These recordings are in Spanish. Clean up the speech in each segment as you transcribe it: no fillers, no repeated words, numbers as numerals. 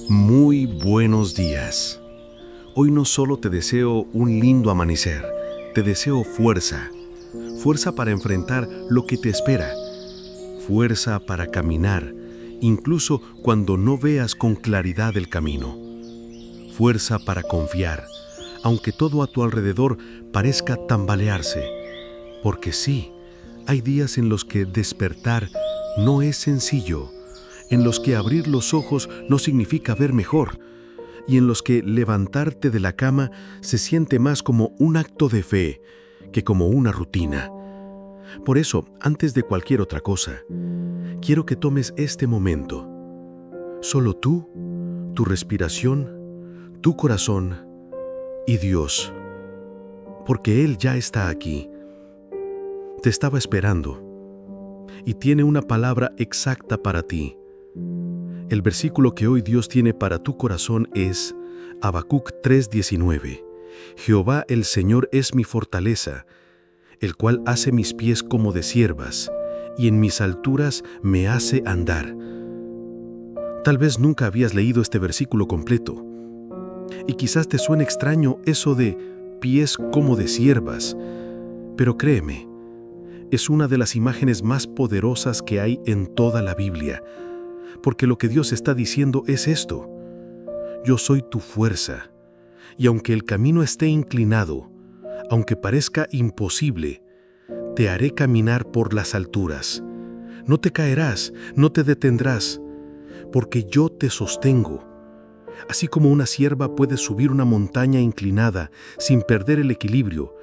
Muy buenos días. Hoy no solo te deseo un lindo amanecer, te deseo fuerza. Fuerza para enfrentar lo que te espera. Fuerza para caminar, incluso cuando no veas con claridad el camino. Fuerza para confiar, aunque todo a tu alrededor parezca tambalearse. Porque sí, hay días en los que despertar no es sencillo, en los que abrir los ojos no significa ver mejor, y en los que levantarte de la cama se siente más como un acto de fe que como una rutina. Por eso, antes de cualquier otra cosa, quiero que tomes este momento. Solo tú, tu respiración, tu corazón y Dios. Porque Él ya está aquí. Te estaba esperando y tiene una palabra exacta para ti. El versículo que hoy Dios tiene para tu corazón es Habacuc 3:19. Jehová el Señor es mi fortaleza, el cual hace mis pies como de ciervas, y en mis alturas me hace andar. Tal vez nunca habías leído este versículo completo, y quizás te suene extraño eso de pies como de ciervas, pero créeme, es una de las imágenes más poderosas que hay en toda la Biblia, porque lo que Dios está diciendo es esto: yo soy tu fuerza, y aunque el camino esté inclinado, aunque parezca imposible, te haré caminar por las alturas. No te caerás, no te detendrás, porque yo te sostengo. Así como una cierva puede subir una montaña inclinada sin perder el equilibrio,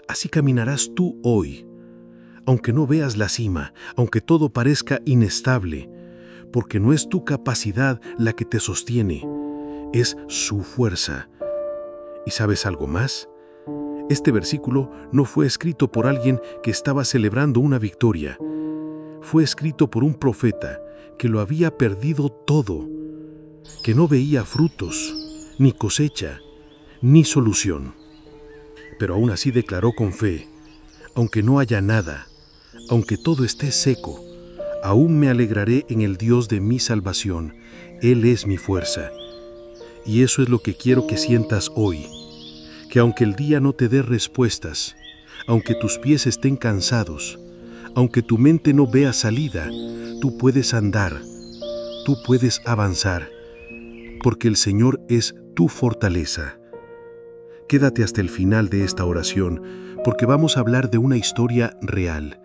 así caminarás tú hoy, aunque no veas la cima, aunque todo parezca inestable, porque no es tu capacidad la que te sostiene, es su fuerza. ¿Y sabes algo más? Este versículo no fue escrito por alguien que estaba celebrando una victoria. Fue escrito por un profeta que lo había perdido todo, que no veía frutos, ni cosecha, ni solución. Pero aún así declaró con fe: aunque no haya nada, aunque todo esté seco, aún me alegraré en el Dios de mi salvación. Él es mi fuerza. Y eso es lo que quiero que sientas hoy. Que aunque el día no te dé respuestas, aunque tus pies estén cansados, aunque tu mente no vea salida, tú puedes andar, tú puedes avanzar, porque el Señor es tu fortaleza. Quédate hasta el final de esta oración, porque vamos a hablar de una historia real.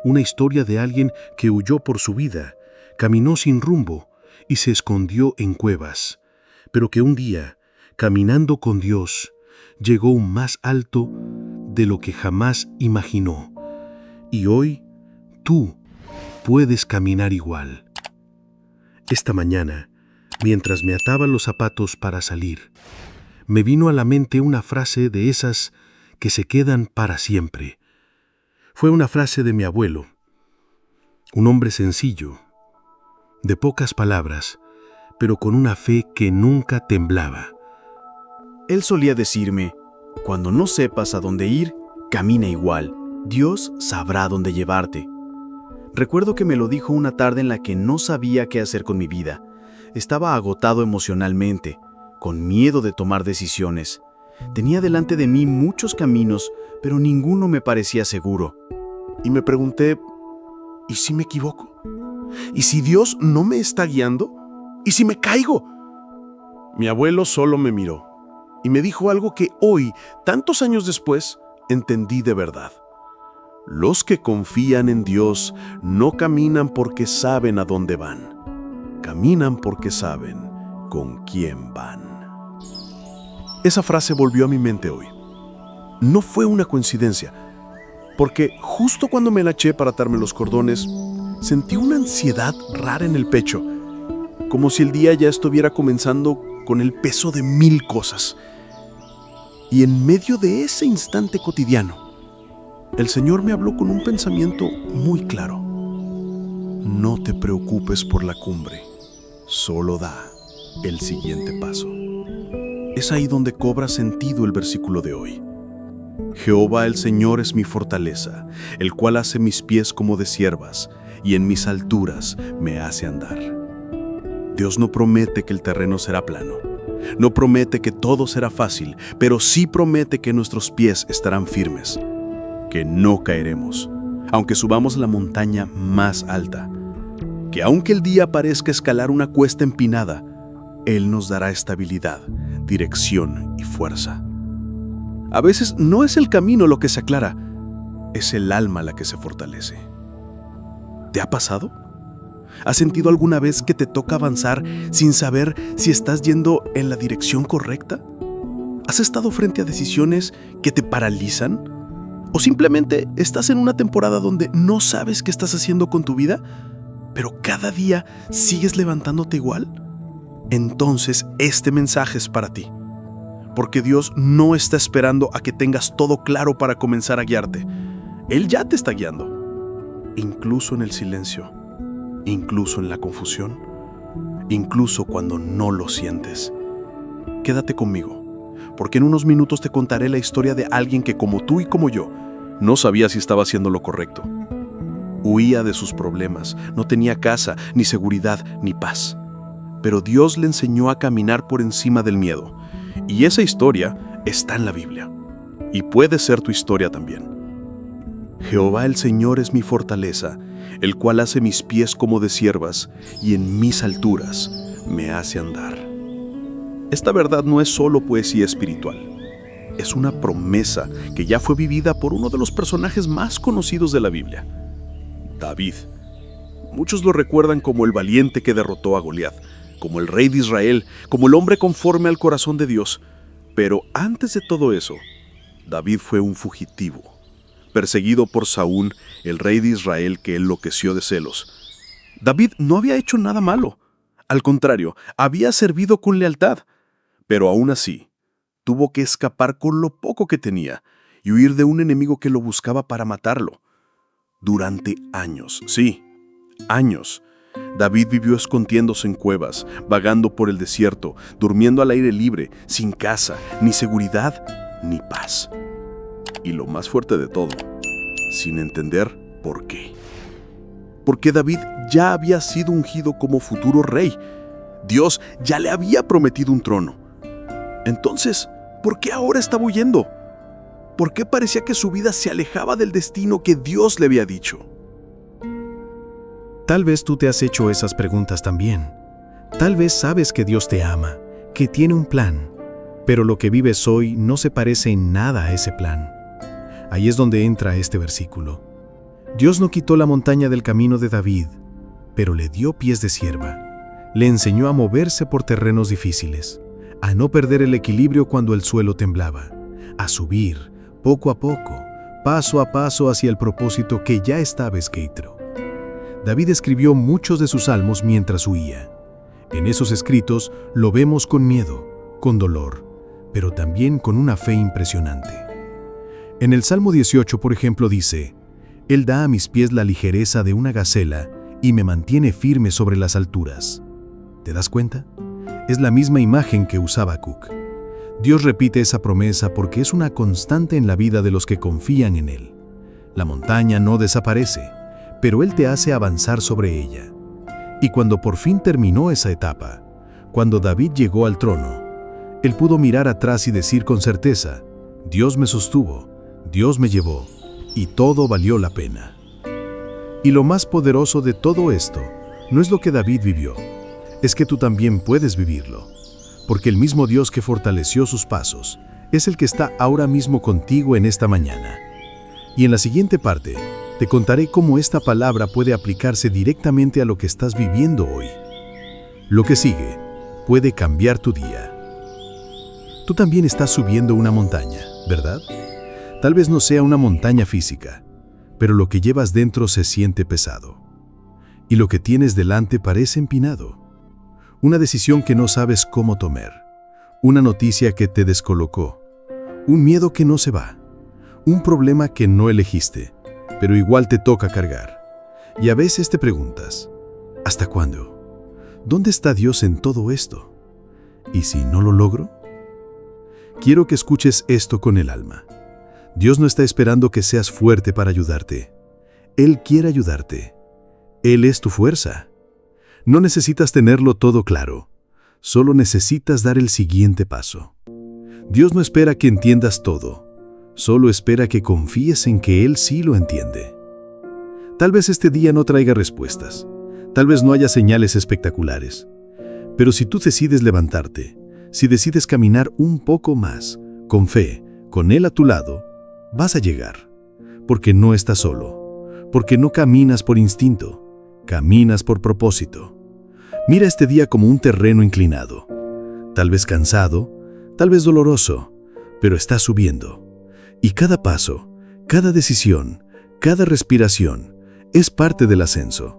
Una historia de alguien que huyó por su vida, caminó sin rumbo y se escondió en cuevas, pero que un día, caminando con Dios, llegó más alto de lo que jamás imaginó. Y hoy, tú puedes caminar igual. Esta mañana, mientras me ataba los zapatos para salir, me vino a la mente una frase de esas que se quedan para siempre. Fue una frase de mi abuelo, un hombre sencillo, de pocas palabras, pero con una fe que nunca temblaba. Él solía decirme: cuando no sepas a dónde ir, camina igual. Dios sabrá dónde llevarte. Recuerdo que me lo dijo una tarde en la que no sabía qué hacer con mi vida. Estaba agotado emocionalmente, con miedo de tomar decisiones. Tenía delante de mí muchos caminos, pero ninguno me parecía seguro. Y me pregunté, ¿y si me equivoco? ¿Y si Dios no me está guiando? ¿Y si me caigo? Mi abuelo solo me miró y me dijo algo que hoy, tantos años después, entendí de verdad. Los que confían en Dios no caminan porque saben a dónde van. Caminan porque saben con quién van. Esa frase volvió a mi mente hoy. No fue una coincidencia, porque justo cuando me la eché para atarme los cordones, sentí una ansiedad rara en el pecho, como si el día ya estuviera comenzando con el peso de 1000 cosas. Y en medio de ese instante cotidiano, el Señor me habló con un pensamiento muy claro. No te preocupes por la cumbre, solo da el siguiente paso. Es ahí donde cobra sentido el versículo de hoy. Jehová el Señor es mi fortaleza, el cual hace mis pies como de ciervas, y en mis alturas me hace andar. Dios no promete que el terreno será plano. No promete que todo será fácil, pero sí promete que nuestros pies estarán firmes, que no caeremos, aunque subamos la montaña más alta, que aunque el día parezca escalar una cuesta empinada, Él nos dará estabilidad, dirección y fuerza. A veces no es el camino lo que se aclara, es el alma la que se fortalece. ¿Te ha pasado? ¿Has sentido alguna vez que te toca avanzar sin saber si estás yendo en la dirección correcta? ¿Has estado frente a decisiones que te paralizan? ¿O simplemente estás en una temporada donde no sabes qué estás haciendo con tu vida, pero cada día sigues levantándote igual? Entonces este mensaje es para ti. Porque Dios no está esperando a que tengas todo claro para comenzar a guiarte. Él ya te está guiando. Incluso en el silencio, incluso en la confusión, incluso cuando no lo sientes. Quédate conmigo, porque en unos minutos te contaré la historia de alguien que, como tú y como yo, no sabía si estaba haciendo lo correcto. Huía de sus problemas, no tenía casa, ni seguridad, ni paz. Pero Dios le enseñó a caminar por encima del miedo. Y esa historia está en la Biblia. Y puede ser tu historia también. Jehová el Señor es mi fortaleza, el cual hace mis pies como de ciervas, y en mis alturas me hace andar. Esta verdad no es solo poesía espiritual. Es una promesa que ya fue vivida por uno de los personajes más conocidos de la Biblia, David. Muchos lo recuerdan como el valiente que derrotó a Goliat, como el rey de Israel, como el hombre conforme al corazón de Dios. Pero antes de todo eso, David fue un fugitivo, perseguido por Saúl, el rey de Israel, que enloqueció de celos. David no había hecho nada malo. Al contrario, había servido con lealtad. Pero aún así, tuvo que escapar con lo poco que tenía y huir de un enemigo que lo buscaba para matarlo. Durante años, sí, años, David vivió escondiéndose en cuevas, vagando por el desierto, durmiendo al aire libre, sin casa, ni seguridad, ni paz. Y lo más fuerte de todo, sin entender por qué. Porque David ya había sido ungido como futuro rey. Dios ya le había prometido un trono. Entonces, ¿por qué ahora estaba huyendo? ¿Por qué parecía que su vida se alejaba del destino que Dios le había dicho? Tal vez tú te has hecho esas preguntas también. Tal vez sabes que Dios te ama, que tiene un plan, pero lo que vives hoy no se parece en nada a ese plan. Ahí es donde entra este versículo. Dios no quitó la montaña del camino de David, pero le dio pies de cierva. Le enseñó a moverse por terrenos difíciles, a no perder el equilibrio cuando el suelo temblaba, a subir, poco a poco, paso a paso hacia el propósito que ya estaba escrito. David escribió muchos de sus salmos mientras huía. En esos escritos lo vemos con miedo, con dolor, pero también con una fe impresionante. En el Salmo 18, por ejemplo, dice: Él da a mis pies la ligereza de una gacela y me mantiene firme sobre las alturas. ¿Te das cuenta? Es la misma imagen que usaba Habacuc. Dios repite esa promesa porque es una constante en la vida de los que confían en Él. La montaña no desaparece, pero Él te hace avanzar sobre ella. Y cuando por fin terminó esa etapa, cuando David llegó al trono, él pudo mirar atrás y decir con certeza: Dios me sostuvo, Dios me llevó, y todo valió la pena. Y lo más poderoso de todo esto no es lo que David vivió, es que tú también puedes vivirlo, porque el mismo Dios que fortaleció sus pasos es el que está ahora mismo contigo en esta mañana. Y en la siguiente parte, te contaré cómo esta palabra puede aplicarse directamente a lo que estás viviendo hoy. Lo que sigue puede cambiar tu día. Tú también estás subiendo una montaña, ¿verdad? Tal vez no sea una montaña física, pero lo que llevas dentro se siente pesado. Y lo que tienes delante parece empinado. Una decisión que no sabes cómo tomar. Una noticia que te descolocó. Un miedo que no se va. Un problema que no elegiste, pero igual te toca cargar. Y a veces te preguntas: ¿hasta cuándo? ¿Dónde está Dios en todo esto? ¿Y si no lo logro? Quiero que escuches esto con el alma. Dios no está esperando que seas fuerte para ayudarte. Él quiere ayudarte. Él es tu fuerza. No necesitas tenerlo todo claro, solo necesitas dar el siguiente paso. Dios no espera que entiendas todo, solo espera que confíes en que Él sí lo entiende. Tal vez este día no traiga respuestas, tal vez no haya señales espectaculares, pero si tú decides levantarte, si decides caminar un poco más, con fe, con Él a tu lado, vas a llegar, porque no estás solo, porque no caminas por instinto, caminas por propósito. Mira este día como un terreno inclinado, tal vez cansado, tal vez doloroso, pero estás subiendo. Y cada paso, cada decisión, cada respiración es parte del ascenso.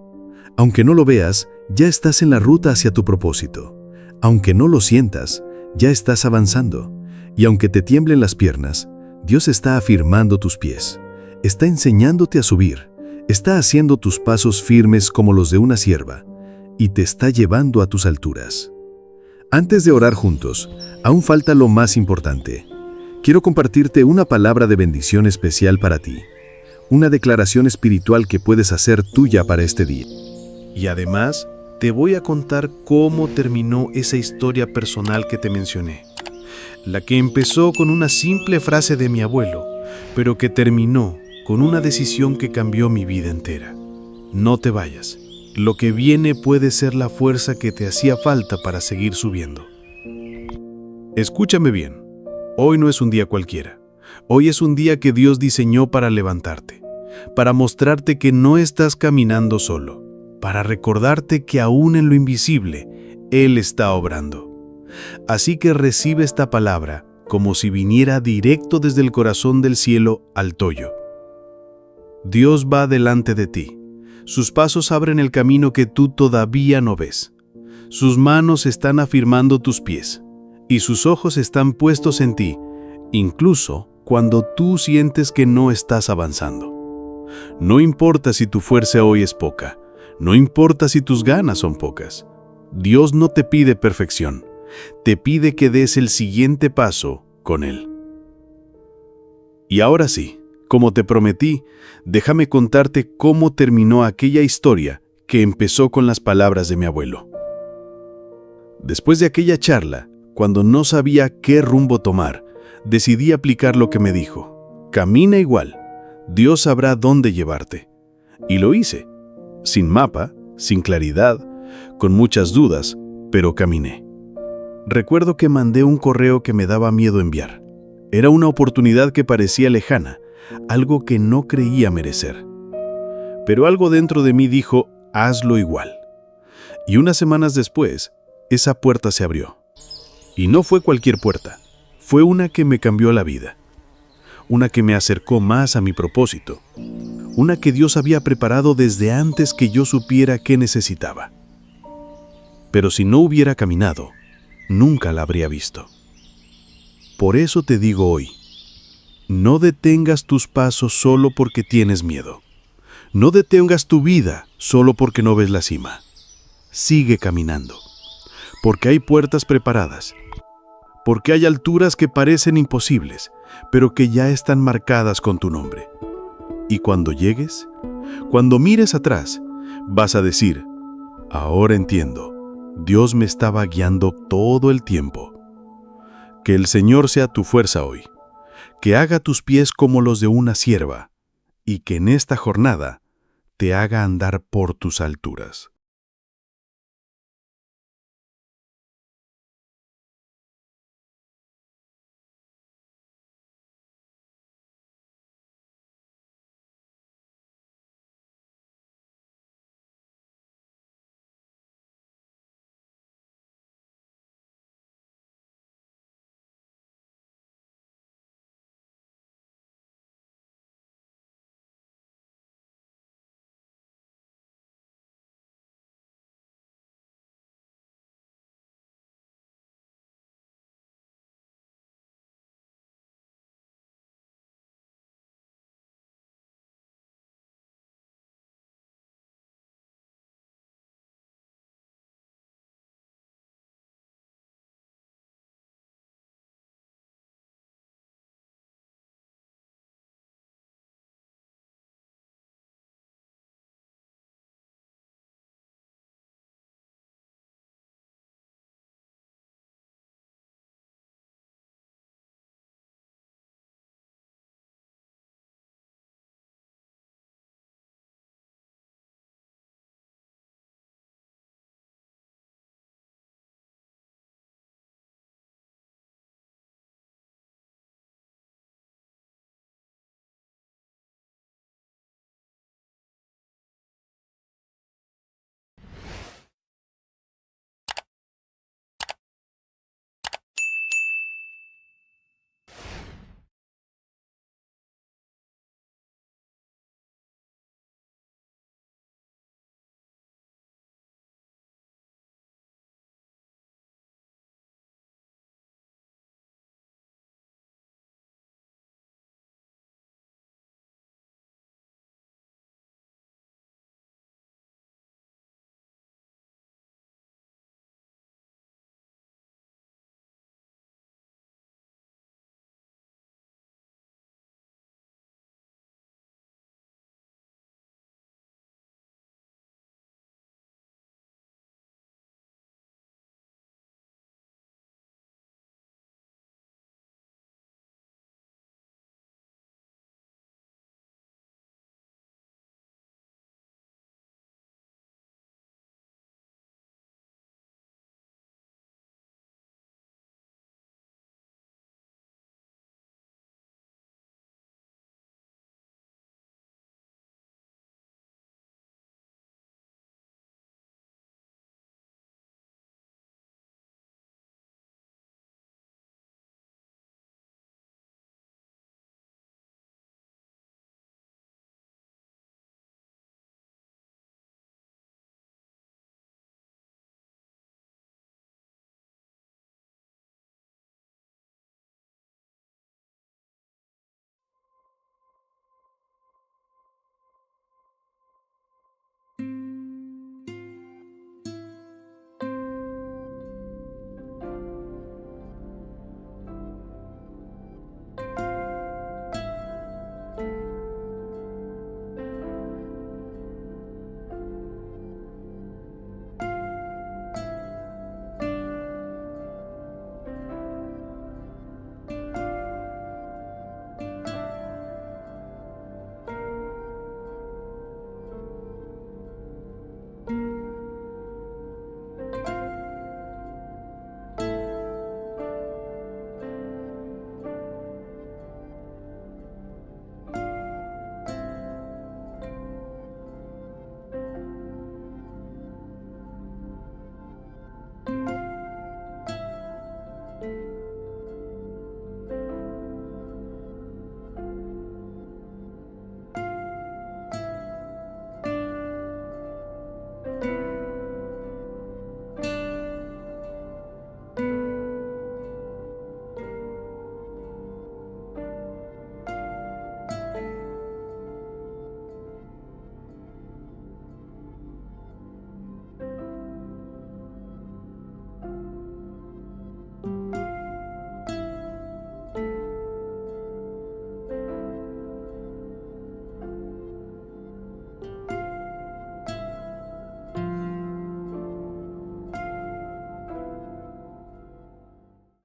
Aunque no lo veas, ya estás en la ruta hacia tu propósito. Aunque no lo sientas, ya estás avanzando. Y aunque te tiemblen las piernas, Dios está afirmando tus pies. Está enseñándote a subir. Está haciendo tus pasos firmes como los de una sierva. Y te está llevando a tus alturas. Antes de orar juntos, aún falta lo más importante. Quiero compartirte una palabra de bendición especial para ti. Una declaración espiritual que puedes hacer tuya para este día. Y además, te voy a contar cómo terminó esa historia personal que te mencioné. La que empezó con una simple frase de mi abuelo, pero que terminó con una decisión que cambió mi vida entera. No te vayas. Lo que viene puede ser la fuerza que te hacía falta para seguir subiendo. Escúchame bien. Hoy no es un día cualquiera. Hoy es un día que Dios diseñó para levantarte, para mostrarte que no estás caminando solo, para recordarte que aún en lo invisible, Él está obrando. Así que recibe esta palabra como si viniera directo desde el corazón del cielo al tuyo. Dios va delante de ti. Sus pasos abren el camino que tú todavía no ves. Sus manos están afirmando tus pies y sus ojos están puestos en ti, incluso cuando tú sientes que no estás avanzando. No importa si tu fuerza hoy es poca, no importa si tus ganas son pocas. Dios no te pide perfección, te pide que des el siguiente paso con Él. Y ahora sí, como te prometí, déjame contarte cómo terminó aquella historia que empezó con las palabras de mi abuelo. Después de aquella charla, cuando no sabía qué rumbo tomar, decidí aplicar lo que me dijo. Camina igual, Dios sabrá dónde llevarte. Y lo hice, sin mapa, sin claridad, con muchas dudas, pero caminé. Recuerdo que mandé un correo que me daba miedo enviar. Era una oportunidad que parecía lejana, algo que no creía merecer. Pero algo dentro de mí dijo, hazlo igual. Y unas semanas después, esa puerta se abrió. Y no fue cualquier puerta, fue una que me cambió la vida. Una que me acercó más a mi propósito. Una que Dios había preparado desde antes que yo supiera qué necesitaba. Pero si no hubiera caminado, nunca la habría visto. Por eso te digo hoy, no detengas tus pasos solo porque tienes miedo. No detengas tu vida solo porque no ves la cima. Sigue caminando, porque hay puertas preparadas, porque hay alturas que parecen imposibles, pero que ya están marcadas con tu nombre. Y cuando llegues, cuando mires atrás, vas a decir, ahora entiendo, Dios me estaba guiando todo el tiempo. Que el Señor sea tu fuerza hoy, que haga tus pies como los de una sierva, y que en esta jornada te haga andar por tus alturas.